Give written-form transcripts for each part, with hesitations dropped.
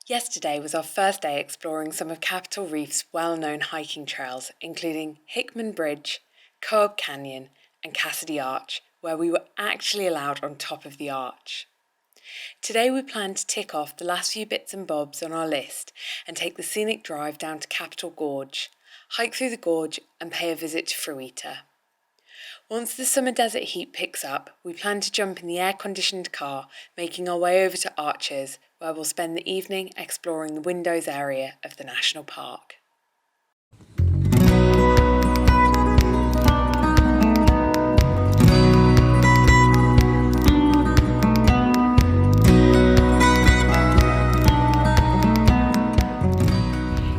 Yesterday was our first day exploring some of Capitol Reef's well-known hiking trails, including Hickman Bridge, Coab Canyon and Cassidy Arch, where we were actually allowed on top of the arch. Today we plan to tick off the last few bits and bobs on our list and take the scenic drive down to Capitol Gorge, hike through the gorge and pay a visit to Fruita. Once the summer desert heat picks up, we plan to jump in the air-conditioned car, making our way over to Arches, where we'll spend the evening exploring the windows area of the national park.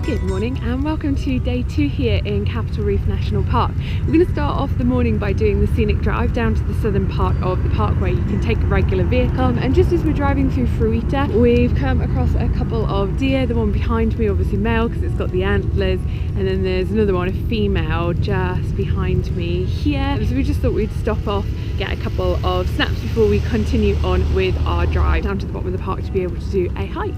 Good morning and welcome to day 2 here in Capitol Reef National Park. We're going to start off the morning by doing the scenic drive down to the southern part of the park where you can take a regular vehicle. And just as we're driving through Fruita, we've come across a couple of deer. The one behind me, obviously male because it's got the antlers, and then there's another one, a female, just behind me here. So we just thought we'd stop off, get a couple of snaps before we continue on with our drive down to the bottom of the park to be able to do a hike.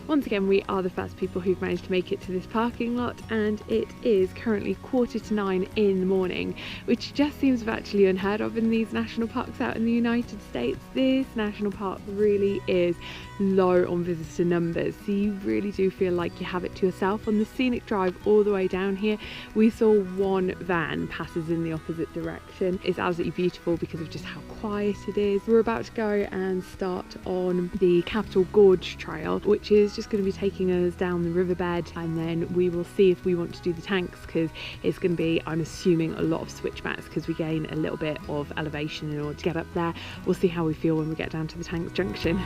Once again, we are the first people who've managed to make it to this parking lot, and it is currently 9:15 in the morning, which just seems virtually unheard of in these national parks out in the United States. This national park really is low on visitor numbers, so you really do feel like you have it to yourself. On the scenic drive all the way down here, we saw one van passes in the opposite direction. It's absolutely beautiful because of just how quiet it is. We're about to go and start on the Capitol Gorge trail, which is just going to be taking us down the riverbed, and then we will see if we want to do the tanks, because it's going to be, I'm assuming, a lot of switchbacks because we gain a little bit of elevation in order to get up there. We'll see how we feel when we get down to the tanks junction.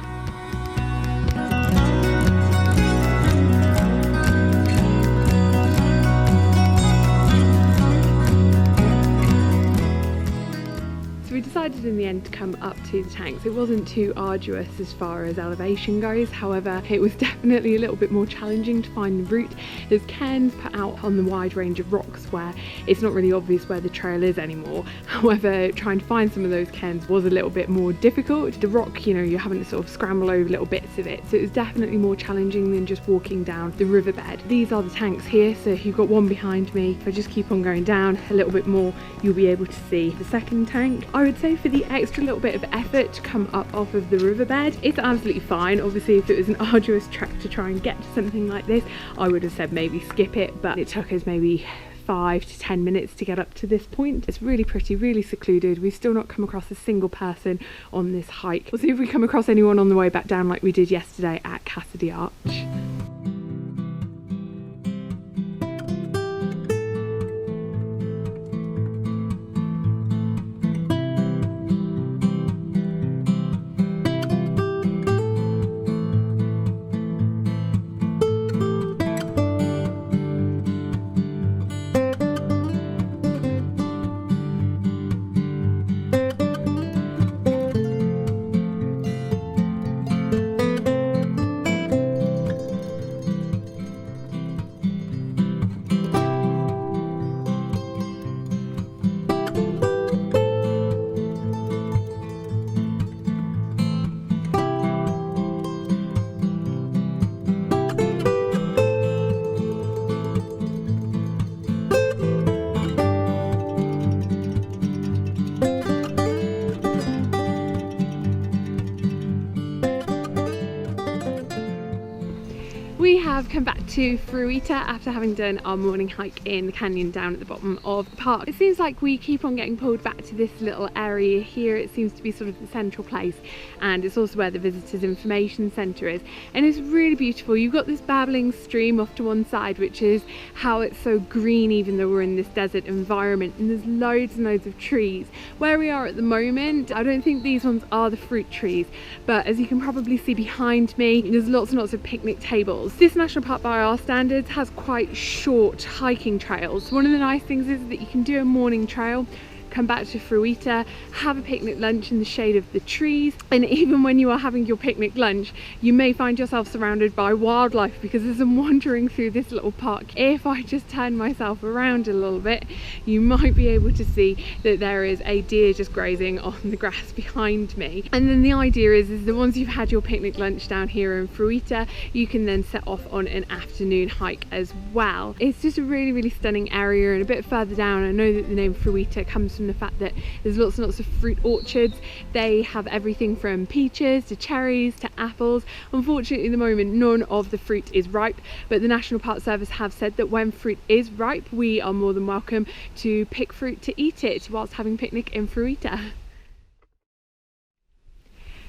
We decided in the end to come up to the tanks. It wasn't too arduous as far as elevation goes, however it was definitely a little bit more challenging to find the route. There's cairns put out on the wide range of rocks where it's not really obvious where the trail is anymore. However, trying to find some of those cairns was a little bit more difficult. The rock, you know, you're having to sort of scramble over little bits of it, so it was definitely more challenging than just walking down the riverbed. These are the tanks here, so you've got one behind me. If I just keep on going down a little bit more, you'll be able to see the second tank. I would say for the extra little bit of effort to come up off of the riverbed, it's absolutely fine. Obviously, if it was an arduous trek to try and get to something like this, I would have said maybe skip it, but it took us maybe 5 to 10 minutes to get up to this point. It's really pretty, really secluded. We've still not come across a single person on this hike. We'll see if we come across anyone on the way back down like we did yesterday at Cassidy Arch. We have come back to Fruita after having done our morning hike in the canyon down at the bottom of the park. It seems like we keep on getting pulled back to this little area here. It seems to be sort of the central place, and it's also where the Visitors Information Centre is, and it's really beautiful. You've got this babbling stream off to one side, which is how it's so green even though we're in this desert environment, and there's loads and loads of trees. Where we are at the moment, I don't think these ones are the fruit trees, but as you can probably see behind me, there's lots and lots of picnic tables. This national park by our standards has quite short hiking trails. One of the nice things is that you can do a morning trail, come back to Fruita, have a picnic lunch in the shade of the trees, and even when you are having your picnic lunch you may find yourself surrounded by wildlife, because as I'm wandering through this little park, if I just turn myself around a little bit you might be able to see that there is a deer just grazing on the grass behind me. And then the idea is that once you've had your picnic lunch down here in Fruita, you can then set off on an afternoon hike as well. It's just a really stunning area, and a bit further down I know that the name Fruita comes from the fact that there's lots and lots of fruit orchards. They have everything from peaches to cherries to apples. Unfortunately at the moment none of the fruit is ripe, but the National Park Service have said that when fruit is ripe we are more than welcome to pick fruit to eat it whilst having a picnic in Fruita.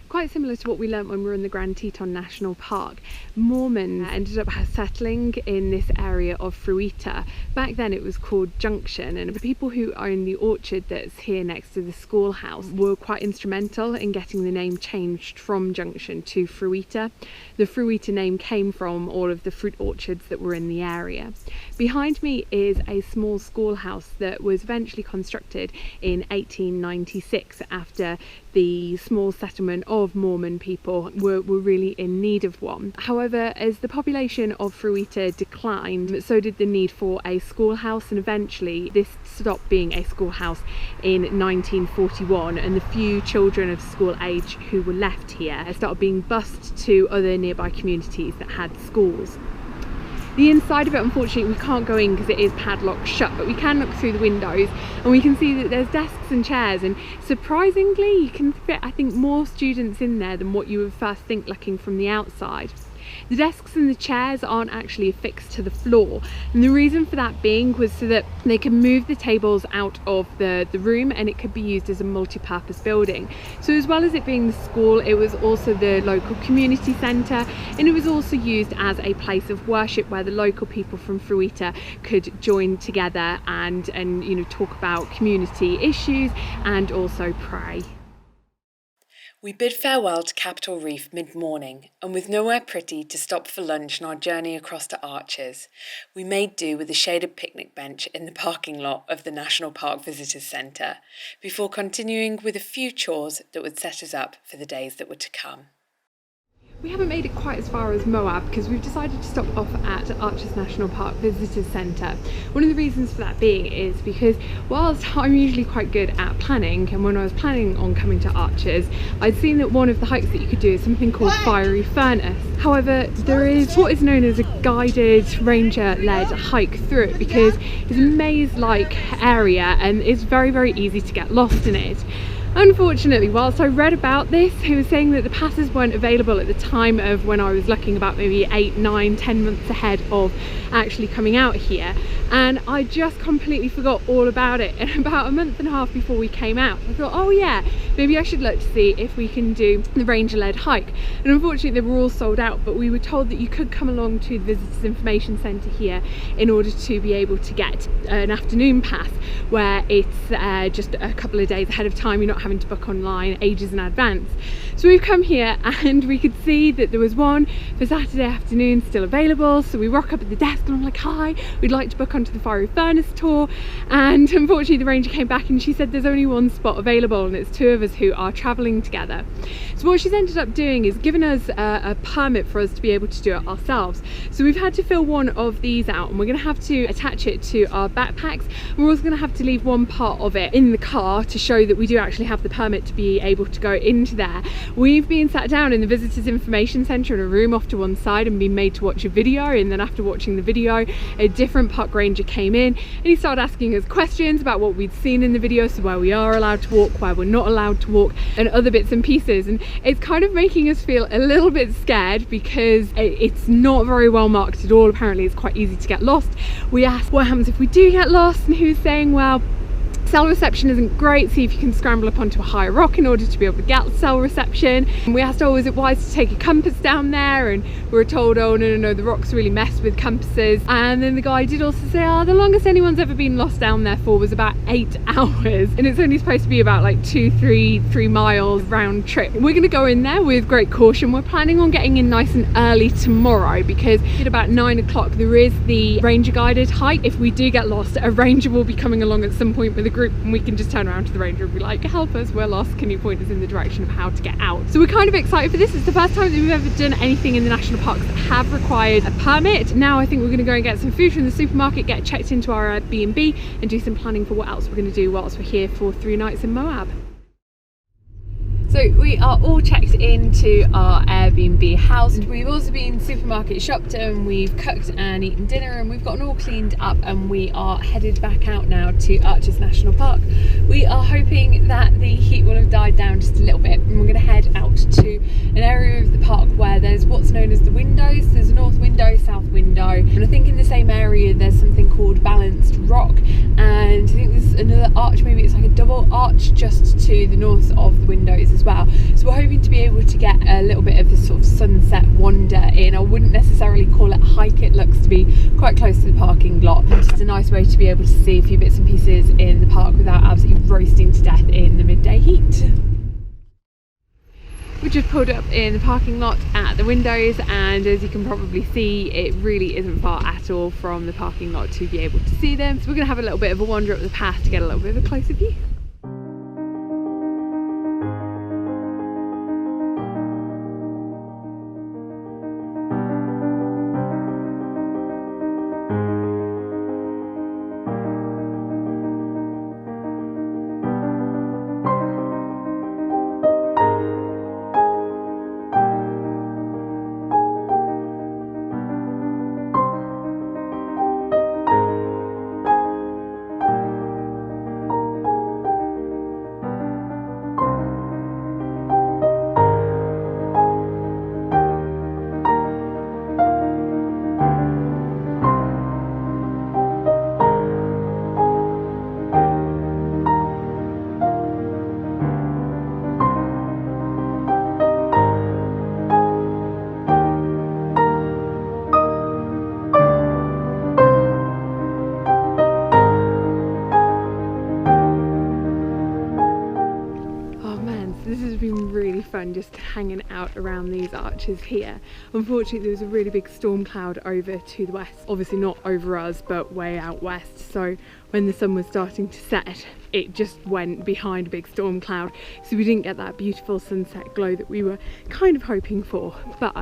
Quite similar to what we learnt when we were in the Grand Teton National Park, Mormons ended up settling in this area of Fruita. Back then it was called Junction, and the people who own the orchard that's here next to the schoolhouse were quite instrumental in getting the name changed from Junction to Fruita. The Fruita name came from all of the fruit orchards that were in the area. Behind me is a small schoolhouse that was eventually constructed in 1896 after the small settlement of Mormon people were really in need of one. However, as the population of Fruita declined, so did the need for a schoolhouse, and eventually this stopped being a schoolhouse in 1941, and the few children of school age who were left here started being bused to other nearby communities that had schools. The inside of it, unfortunately, we can't go in because it is padlocked shut, but we can look through the windows and we can see that there's desks and chairs, and surprisingly you can fit, I think, more students in there than what you would first think looking from the outside. The desks and the chairs aren't actually affixed to the floor, and the reason for that being was so that they can move the tables out of the room and it could be used as a multi-purpose building. So as well as it being the school, it was also the local community centre, and it was also used as a place of worship where the local people from Fruita could join together and you know, talk about community issues and also pray. We bid farewell to Capitol Reef mid-morning, and with nowhere pretty to stop for lunch on our journey across to Arches, we made do with a shaded picnic bench in the parking lot of the National Park Visitors Centre, before continuing with a few chores that would set us up for the days that were to come. We haven't made it quite as far as Moab because we've decided to stop off at Arches National Park Visitors Centre. One of the reasons for that being is because whilst I'm usually quite good at planning, and when I was planning on coming to Arches, I'd seen that one of the hikes that you could do is something called Fiery Furnace. However, there is what is known as a guided ranger-led hike through it because it's a maze-like area and it's very easy to get lost in it. Unfortunately, whilst I read about this, it was saying that the passes weren't available at the time of when I was looking, about maybe 8, 9, 10 months ahead of actually coming out here, and I just completely forgot all about it. And about a month and a half before we came out, I thought, oh yeah, maybe I should look to see if we can do the ranger-led hike. And unfortunately they were all sold out, but we were told that you could come along to the Visitors Information Centre here in order to be able to get an afternoon pass, where it's just a couple of days ahead of time. You're not having to book online ages in advance. So we've come here and we could see that there was one for Saturday afternoon still available, so we rock up at the desk and I'm like, hi, we'd like to book onto the Fiery Furnace tour, and unfortunately the ranger came back and she said there's only one spot available and it's two of us who are travelling together. So what she's ended up doing is giving us a permit for us to be able to do it ourselves. So we've had to fill one of these out and we're going to have to attach it to our backpacks. We're also going to have to leave one part of it in the car to show that we do actually have the permit to be able to go into there. We've been sat down in the visitors information centre in a room off to one side and been made to watch a video, and then after watching the video a different park ranger came in and he started asking us questions about what we'd seen in the video, so where we are allowed to walk, where we're not allowed to walk, and other bits and pieces. And it's kind of making us feel a little bit scared because it's not very well marked at all. Apparently it's quite easy to get lost. We asked what happens if we do get lost, and he was saying, well, cell reception isn't great, see if you can scramble up onto a higher rock in order to be able to get cell reception. And we asked, oh, is it wise to take a compass down there? And we were told, oh no, the rocks really mess with compasses. And then the guy did also say, oh, the longest anyone's ever been lost down there for was about 8 hours, and it's only supposed to be about like 3 miles round trip. We're going to go in there with great caution. We're planning on getting in nice and early tomorrow because at about 9 o'clock there is the ranger guided hike. If we do get lost, a ranger will be coming along at some point with a group, and we can just turn around to the ranger and be like, help us, we're lost, can you point us in the direction of how to get out? So we're kind of excited for this. It's the first time that we've ever done anything in the national parks that have required a permit. Now I think we're going to go and get some food from the supermarket, get checked into our B&B and do some planning for what else we're going to do whilst we're here for 3 nights in Moab. So we are all checked into our Airbnb house. We've also been supermarket shopped and we've cooked and eaten dinner, and we've gotten all cleaned up, and we are headed back out now to Arches National Park. We are hoping that the heat will have died down just a little bit, and we're going to head out to an area of the park where there's what's known as the windows. There's a north window, south window, and I think in the same area there's something called Balanced Rock, and I think there's another arch, maybe it's like a double arch just to the north of the windows as well. So we're hoping to be able to get a little bit of a sort of sunset wander in. I wouldn't necessarily call it a hike, it looks to be quite close to the parking lot, and just a nice way to be able to see a few bits and pieces in the park without absolutely roasting to death in the midday heat. We just pulled up in the parking lot at the windows, and as you can probably see, it really isn't far at all from the parking lot to be able to see them. So we're going to have a little bit of a wander up the path to get a little bit of a closer view. Fun just hanging out around these arches here. Unfortunately there was a really big storm cloud over to the west, obviously not over us but way out west, so when the sun was starting to set it just went behind a big storm cloud, so we didn't get that beautiful sunset glow that we were kind of hoping for. But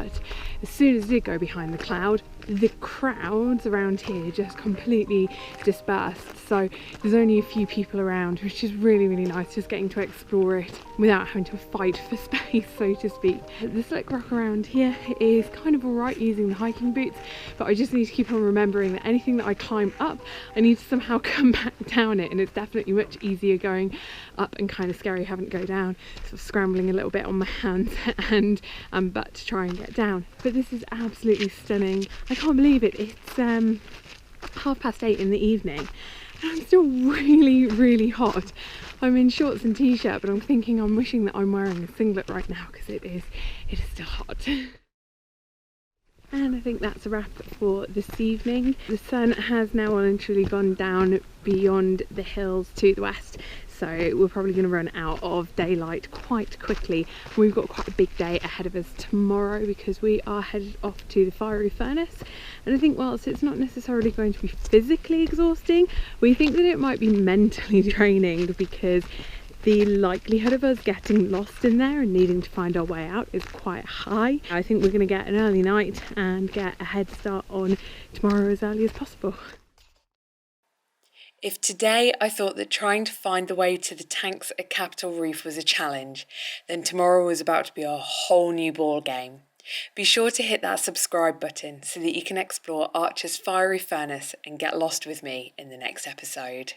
as soon as it did go behind the cloud, the crowds around here just completely dispersed, so there's only a few people around, which is really nice, just getting to explore it without having to fight for space, so to speak. The slick rock around here is kind of alright using the hiking boots, but I just need to keep on remembering that anything that I climb up I need to somehow come back down it, and it's definitely much easier going up and kind of scary having to go down, sort of scrambling a little bit on my hands and butt to try and get down. But this is absolutely stunning. I can't believe it, it's 8:30 in the evening and I'm still really hot. I'm in shorts and t-shirt, but I'm wishing that I'm wearing a singlet right now because it is still hot. And I think that's a wrap for this evening. The sun has now well and truly gone down beyond the hills to the west, so we're probably going to run out of daylight quite quickly. We've got quite a big day ahead of us tomorrow because we are headed off to the fiery furnace, and I think whilst it's not necessarily going to be physically exhausting, we think that it might be mentally draining because the likelihood of us getting lost in there and needing to find our way out is quite high. I think we're going to get an early night and get a head start on tomorrow as early as possible. If today I thought that trying to find the way to the tanks at Capitol Reef was a challenge, then tomorrow was about to be a whole new ball game. Be sure to hit that subscribe button so that you can explore Archer's fiery furnace and get lost with me in the next episode.